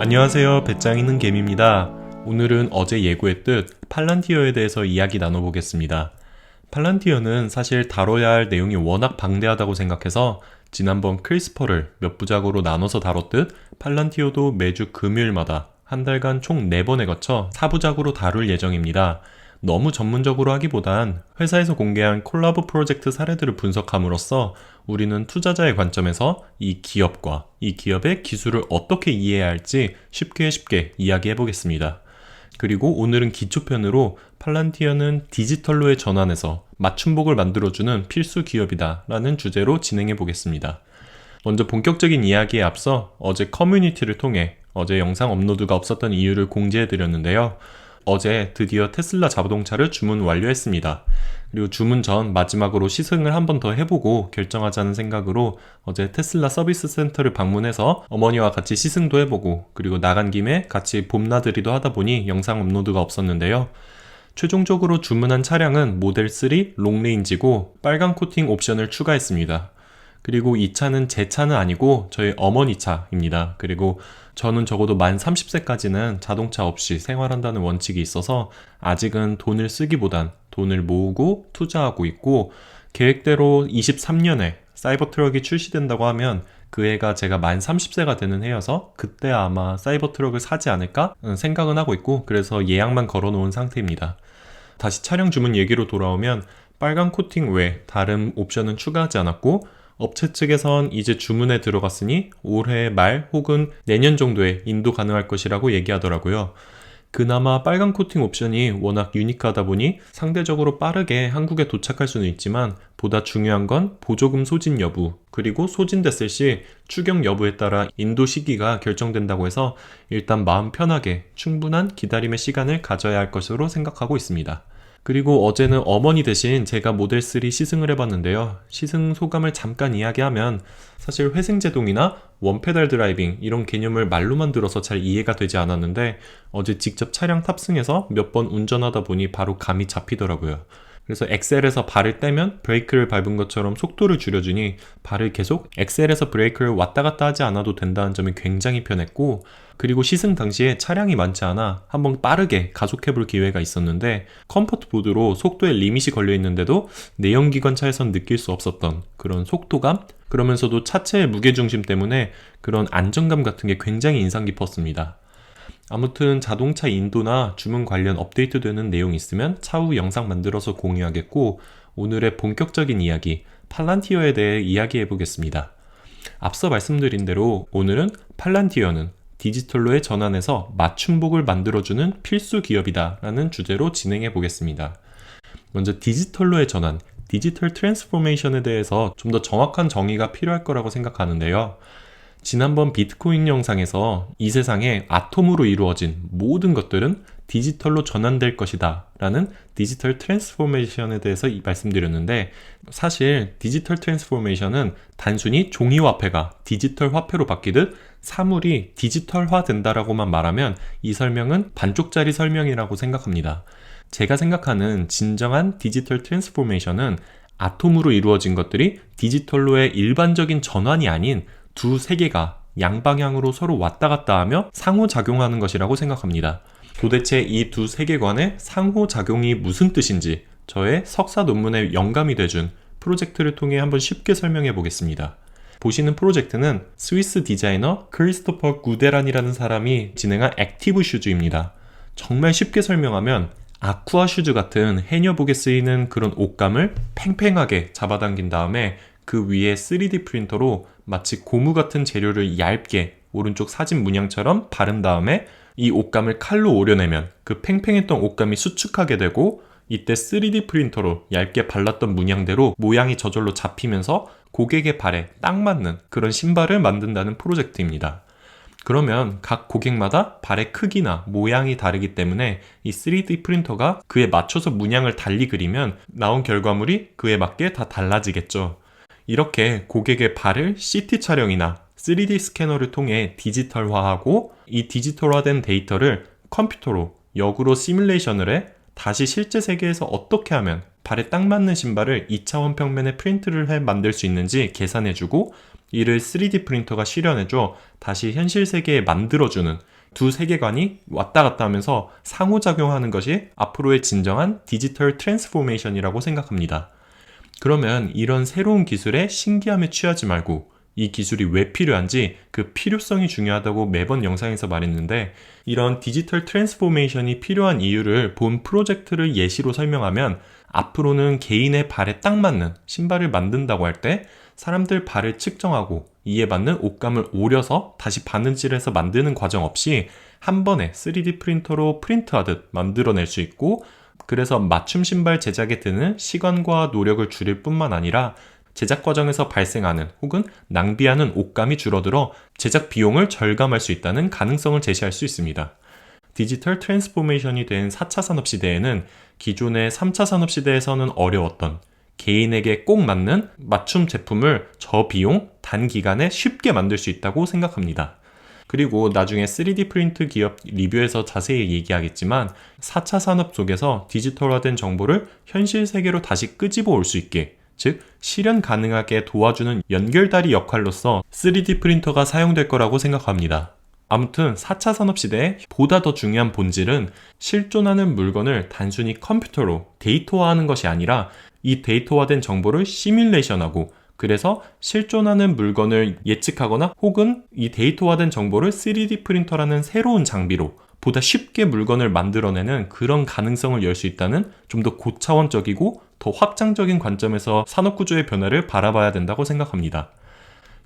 안녕하세요, 배짱 있는 개미입니다. 오늘은 어제 예고했듯 팔란티어에 대해서 이야기 나눠보겠습니다. 팔란티어는 사실 다뤄야 할 내용이 워낙 방대하다고 생각해서 지난번 크리스퍼를 몇 부작으로 나눠서 다뤘듯 팔란티어도 매주 금요일마다 한 달간 총 4번에 거쳐 4부작으로 다룰 예정입니다. 너무 전문적으로 하기보단 회사에서 공개한 콜라보 프로젝트 사례들을 분석함으로써 우리는 투자자의 관점에서 이 기업과 이 기업의 기술을 어떻게 이해해야 할지 쉽게 이야기해 보겠습니다. 그리고 오늘은 기초편으로 팔란티어는 디지털로의 전환에서 맞춤복을 만들어주는 필수 기업이다 라는 주제로 진행해 보겠습니다. 먼저 본격적인 이야기에 앞서 어제 커뮤니티를 통해 어제 영상 업로드가 없었던 이유를 공지해 드렸는데요. 어제 드디어 테슬라 자동차를 주문 완료했습니다. 그리고 주문 전 마지막으로 시승을 한 번 더 해보고 결정하자는 생각으로 어제 테슬라 서비스 센터를 방문해서 어머니와 같이 시승도 해보고 그리고 나간 김에 같이 봄나들이도 하다 보니 영상 업로드가 없었는데요. 최종적으로 주문한 차량은 모델 3 롱레인지고 빨간 코팅 옵션을 추가했습니다. 그리고 이 차는 제 차는 아니고 저희 어머니 차입니다. 그리고 저는 적어도 만 30세까지는 자동차 없이 생활한다는 원칙이 있어서 아직은 돈을 쓰기보단 돈을 모으고 투자하고 있고 계획대로 23년에 사이버 트럭이 출시된다고 하면 그 해가 제가 만 30세가 되는 해여서 그때 아마 사이버 트럭을 사지 않을까 생각은 하고 있고 그래서 예약만 걸어놓은 상태입니다. 다시 차량 주문 얘기로 돌아오면 빨간 코팅 외 다른 옵션은 추가하지 않았고 업체 측에선 이제 주문에 들어갔으니 올해 말 혹은 내년 정도에 인도 가능할 것이라고 얘기하더라고요. 그나마 빨간 코팅 옵션이 워낙 유니크하다 보니 상대적으로 빠르게 한국에 도착할 수는 있지만 보다 중요한 건 보조금 소진 여부 그리고 소진됐을 시 추경 여부에 따라 인도 시기가 결정된다고 해서 일단 마음 편하게 충분한 기다림의 시간을 가져야 할 것으로 생각하고 있습니다. 그리고 어제는 어머니 대신 제가 모델 3 시승을 해봤는데요. 시승 소감을 잠깐 이야기하면 사실 회생제동이나 원페달 드라이빙 이런 개념을 말로만 들어서 잘 이해가 되지 않았는데 어제 직접 차량 탑승해서 몇 번 운전하다 보니 바로 감이 잡히더라고요. 그래서 엑셀에서 발을 떼면 브레이크를 밟은 것처럼 속도를 줄여주니 발을 계속 엑셀에서 브레이크를 왔다 갔다 하지 않아도 된다는 점이 굉장히 편했고 그리고 시승 당시에 차량이 많지 않아 한번 빠르게 가속해볼 기회가 있었는데 컴포트 보드로 속도에 리밋이 걸려 있는데도 내연기관 차에선 느낄 수 없었던 그런 속도감? 그러면서도 차체의 무게중심 때문에 그런 안정감 같은 게 굉장히 인상 깊었습니다. 아무튼 자동차 인도나 주문 관련 업데이트되는 내용이 있으면 차후 영상 만들어서 공유하겠고 오늘의 본격적인 이야기 팔란티어에 대해 이야기해 보겠습니다. 앞서 말씀드린 대로 오늘은 팔란티어는 디지털로의 전환에서 맞춤복을 만들어주는 필수 기업이다 라는 주제로 진행해 보겠습니다. 먼저 디지털로의 전환, 디지털 트랜스포메이션에 대해서 좀 더 정확한 정의가 필요할 거라고 생각하는데요. 지난번 비트코인 영상에서 이 세상에 아톰으로 이루어진 모든 것들은 디지털로 전환될 것이다 라는 디지털 트랜스포메이션에 대해서 말씀드렸는데 사실 디지털 트랜스포메이션은 단순히 종이화폐가 디지털 화폐로 바뀌듯 사물이 디지털화 된다라고만 말하면 이 설명은 반쪽짜리 설명이라고 생각합니다. 제가 생각하는 진정한 디지털 트랜스포메이션은 아톰으로 이루어진 것들이 디지털로의 일반적인 전환이 아닌 두 세계가 양방향으로 서로 왔다 갔다 하며 상호작용하는 것이라고 생각합니다. 도대체 이 두 세계관의 상호작용이 무슨 뜻인지 저의 석사 논문에 영감이 돼준 프로젝트를 통해 한번 쉽게 설명해 보겠습니다. 보시는 프로젝트는 스위스 디자이너 크리스토퍼 구데란이라는 사람이 진행한 액티브 슈즈입니다. 정말 쉽게 설명하면 아쿠아 슈즈 같은 해녀복에 쓰이는 그런 옷감을 팽팽하게 잡아당긴 다음에 그 위에 3D 프린터로 마치 고무 같은 재료를 얇게 오른쪽 사진 문양처럼 바른 다음에 이 옷감을 칼로 오려내면 그 팽팽했던 옷감이 수축하게 되고 이때 3D 프린터로 얇게 발랐던 문양대로 모양이 저절로 잡히면서 고객의 발에 딱 맞는 그런 신발을 만든다는 프로젝트입니다. 그러면 각 고객마다 발의 크기나 모양이 다르기 때문에 이 3D 프린터가 그에 맞춰서 문양을 달리 그리면 나온 결과물이 그에 맞게 다 달라지겠죠. 이렇게 고객의 발을 CT 촬영이나 3D 스캐너를 통해 디지털화하고 이 디지털화된 데이터를 컴퓨터로 역으로 시뮬레이션을 해 다시 실제 세계에서 어떻게 하면 발에 딱 맞는 신발을 2차원 평면에 프린트를 해 만들 수 있는지 계산해주고 이를 3D 프린터가 실현해줘 다시 현실 세계에 만들어주는 두 세계관이 왔다 갔다 하면서 상호작용하는 것이 앞으로의 진정한 디지털 트랜스포메이션이라고 생각합니다. 그러면 이런 새로운 기술에 신기함에 취하지 말고 이 기술이 왜 필요한지 그 필요성이 중요하다고 매번 영상에서 말했는데, 이런 디지털 트랜스포메이션이 필요한 이유를 본 프로젝트를 예시로 설명하면, 앞으로는 개인의 발에 딱 맞는 신발을 만든다고 할 때 사람들 발을 측정하고 이에 맞는 옷감을 오려서 다시 바느질해서 만드는 과정 없이 한 번에 3D 프린터로 프린트하듯 만들어낼 수 있고, 그래서 맞춤 신발 제작에 드는 시간과 노력을 줄일 뿐만 아니라 제작 과정에서 발생하는 혹은 낭비하는 옷감이 줄어들어 제작 비용을 절감할 수 있다는 가능성을 제시할 수 있습니다. 디지털 트랜스포메이션이 된 4차 산업시대에는 기존의 3차 산업시대에서는 어려웠던 개인에게 꼭 맞는 맞춤 제품을 저비용, 단기간에 쉽게 만들 수 있다고 생각합니다. 그리고 나중에 3D 프린트 기업 리뷰에서 자세히 얘기하겠지만 4차 산업 속에서 디지털화된 정보를 현실 세계로 다시 끄집어 올 수 있게, 즉 실현 가능하게 도와주는 연결다리 역할로서 3D 프린터가 사용될 거라고 생각합니다. 아무튼 4차 산업시대에 보다 더 중요한 본질은 실존하는 물건을 단순히 컴퓨터로 데이터화하는 것이 아니라 이 데이터화된 정보를 시뮬레이션하고, 그래서 실존하는 물건을 예측하거나 혹은 이 데이터화된 정보를 3D 프린터라는 새로운 장비로 보다 쉽게 물건을 만들어내는 그런 가능성을 열 수 있다는 좀 더 고차원적이고 더 확장적인 관점에서 산업구조의 변화를 바라봐야 된다고 생각합니다.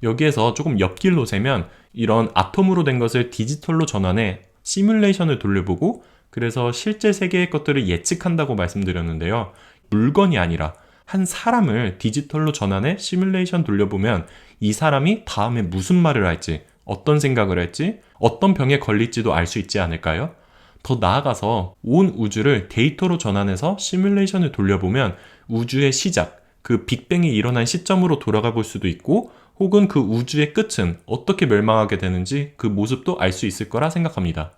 여기에서 조금 옆길로 세면 이런 아톰으로 된 것을 디지털로 전환해 시뮬레이션을 돌려보고, 그래서 실제 세계의 것들을 예측한다고 말씀드렸는데요. 물건이 아니라 한 사람을 디지털로 전환해 시뮬레이션 돌려보면 이 사람이 다음에 무슨 말을 할지, 어떤 생각을 할지, 어떤 병에 걸릴지도 알 수 있지 않을까요? 더 나아가서 온 우주를 데이터로 전환해서 시뮬레이션을 돌려보면 우주의 시작, 그 빅뱅이 일어난 시점으로 돌아가 볼 수도 있고, 혹은 그 우주의 끝은 어떻게 멸망하게 되는지 그 모습도 알 수 있을 거라 생각합니다.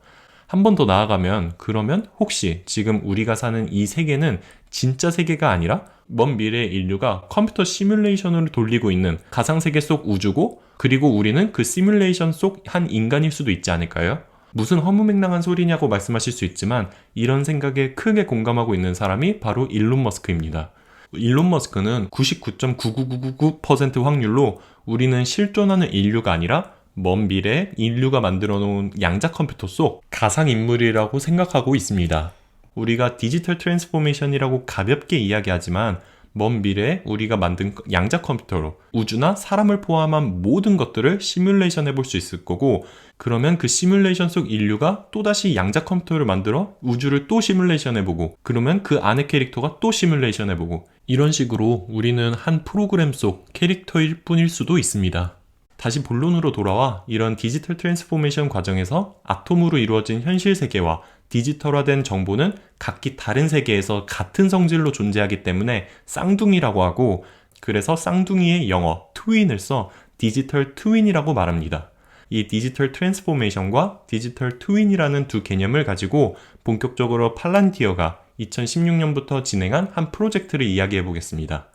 한 번 더 나아가면, 그러면 혹시 지금 우리가 사는 이 세계는 진짜 세계가 아니라 먼 미래의 인류가 컴퓨터 시뮬레이션을 돌리고 있는 가상세계 속 우주고, 그리고 우리는 그 시뮬레이션 속 한 인간일 수도 있지 않을까요? 무슨 허무맹랑한 소리냐고 말씀하실 수 있지만 이런 생각에 크게 공감하고 있는 사람이 바로 일론 머스크입니다. 일론 머스크는 99.99999% 확률로 우리는 실존하는 인류가 아니라 먼 미래에 인류가 만들어 놓은 양자 컴퓨터 속 가상인물이라고 생각하고 있습니다. 우리가 디지털 트랜스포메이션이라고 가볍게 이야기하지만 먼 미래에 우리가 만든 양자 컴퓨터로 우주나 사람을 포함한 모든 것들을 시뮬레이션 해볼 수 있을 거고, 그러면 그 시뮬레이션 속 인류가 또다시 양자 컴퓨터를 만들어 우주를 또 시뮬레이션 해보고, 그러면 그 안의 캐릭터가 또 시뮬레이션 해보고, 이런 식으로 우리는 한 프로그램 속 캐릭터일 뿐일 수도 있습니다. 다시 본론으로 돌아와 이런 디지털 트랜스포메이션 과정에서 아톰으로 이루어진 현실 세계와 디지털화된 정보는 각기 다른 세계에서 같은 성질로 존재하기 때문에 쌍둥이라고 하고, 그래서 쌍둥이의 영어 트윈을 써 디지털 트윈이라고 말합니다. 이 디지털 트랜스포메이션과 디지털 트윈이라는 두 개념을 가지고 본격적으로 팔란티어가 2016년부터 진행한 한 프로젝트를 이야기해 보겠습니다.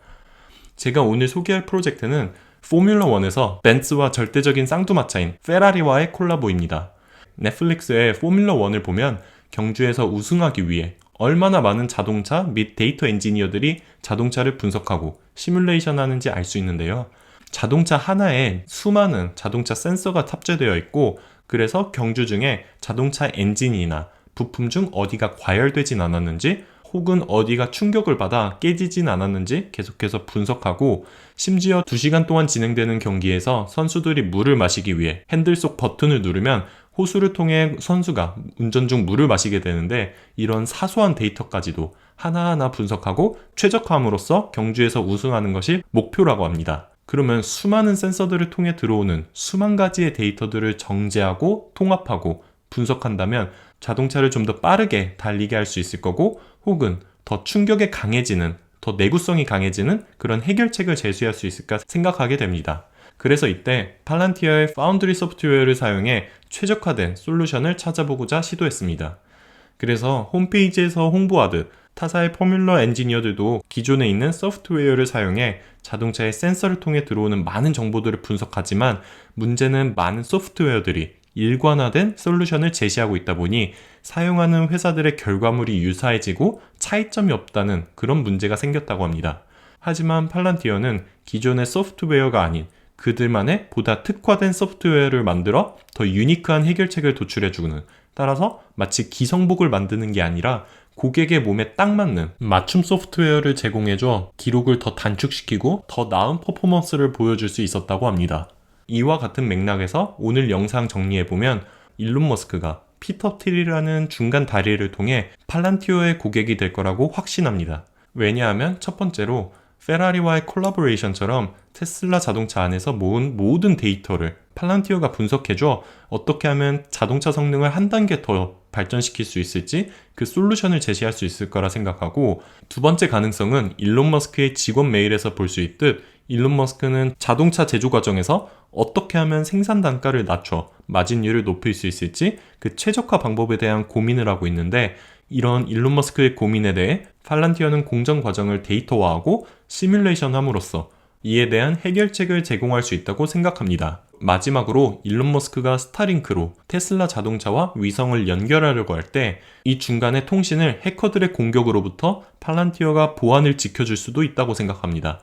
제가 오늘 소개할 프로젝트는 포뮬러1에서 벤츠와 절대적인 쌍두마차인 페라리와의 콜라보입니다. 넷플릭스의 포뮬러1을 보면 경주에서 우승하기 위해 얼마나 많은 자동차 및 데이터 엔지니어들이 자동차를 분석하고 시뮬레이션 하는지 알 수 있는데요. 자동차 하나에 수많은 자동차 센서가 탑재되어 있고, 그래서 경주 중에 자동차 엔진이나 부품 중 어디가 과열되진 않았는지 혹은 어디가 충격을 받아 깨지진 않았는지 계속해서 분석하고, 심지어 2시간 동안 진행되는 경기에서 선수들이 물을 마시기 위해 핸들 속 버튼을 누르면 호수를 통해 선수가 운전 중 물을 마시게 되는데, 이런 사소한 데이터까지도 하나하나 분석하고 최적화함으로써 경주에서 우승하는 것이 목표라고 합니다. 그러면 수많은 센서들을 통해 들어오는 수만 가지의 데이터들을 정제하고 통합하고 분석한다면 자동차를 좀 더 빠르게 달리게 할 수 있을 거고, 혹은 더 충격에 강해지는, 더 내구성이 강해지는 그런 해결책을 제시할 수 있을까 생각하게 됩니다. 그래서 이때 팔란티어의 파운드리 소프트웨어를 사용해 최적화된 솔루션을 찾아보고자 시도했습니다. 그래서 홈페이지에서 홍보하듯 타사의 포뮬러 엔지니어들도 기존에 있는 소프트웨어를 사용해 자동차의 센서를 통해 들어오는 많은 정보들을 분석하지만, 문제는 많은 소프트웨어들이 일관화된 솔루션을 제시하고 있다 보니 사용하는 회사들의 결과물이 유사해지고 차이점이 없다는 그런 문제가 생겼다고 합니다. 하지만 팔란티어는 기존의 소프트웨어가 아닌 그들만의 보다 특화된 소프트웨어를 만들어 더 유니크한 해결책을 도출해주는, 따라서 마치 기성복을 만드는 게 아니라 고객의 몸에 딱 맞는 맞춤 소프트웨어를 제공해줘 기록을 더 단축시키고 더 나은 퍼포먼스를 보여줄 수 있었다고 합니다. 이와 같은 맥락에서 오늘 영상 정리해보면 일론 머스크가 피터 틸이라는 중간 다리를 통해 팔란티어의 고객이 될 거라고 확신합니다. 왜냐하면 첫 번째로 페라리와의 콜라보레이션처럼 테슬라 자동차 안에서 모은 모든 데이터를 팔란티어가 분석해줘 어떻게 하면 자동차 성능을 한 단계 더 발전시킬 수 있을지 그 솔루션을 제시할 수 있을 거라 생각하고, 두 번째 가능성은 일론 머스크의 직원 메일에서 볼 수 있듯 일론 머스크는 자동차 제조 과정에서 어떻게 하면 생산 단가를 낮춰 마진율을 높일 수 있을지 그 최적화 방법에 대한 고민을 하고 있는데, 이런 일론 머스크의 고민에 대해 팔란티어는 공정 과정을 데이터화하고 시뮬레이션함으로써 이에 대한 해결책을 제공할 수 있다고 생각합니다. 마지막으로 일론 머스크가 스타링크로 테슬라 자동차와 위성을 연결하려고 할 때 이 중간의 통신을 해커들의 공격으로부터 팔란티어가 보안을 지켜줄 수도 있다고 생각합니다.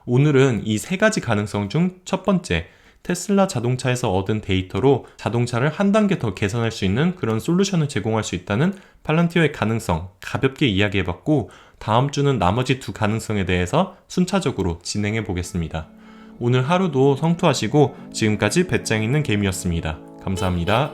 오늘은 이 세 가지 가능성 중 첫 번째, 테슬라 자동차에서 얻은 데이터로 자동차를 한 단계 더 개선할 수 있는 그런 솔루션을 제공할 수 있다는 팔란티어의 가능성 가볍게 이야기해봤고, 다음 주는 나머지 두 가능성에 대해서 순차적으로 진행해 보겠습니다. 오늘 하루도 성투하시고 지금까지 배짱 있는 게임이었습니다. 감사합니다.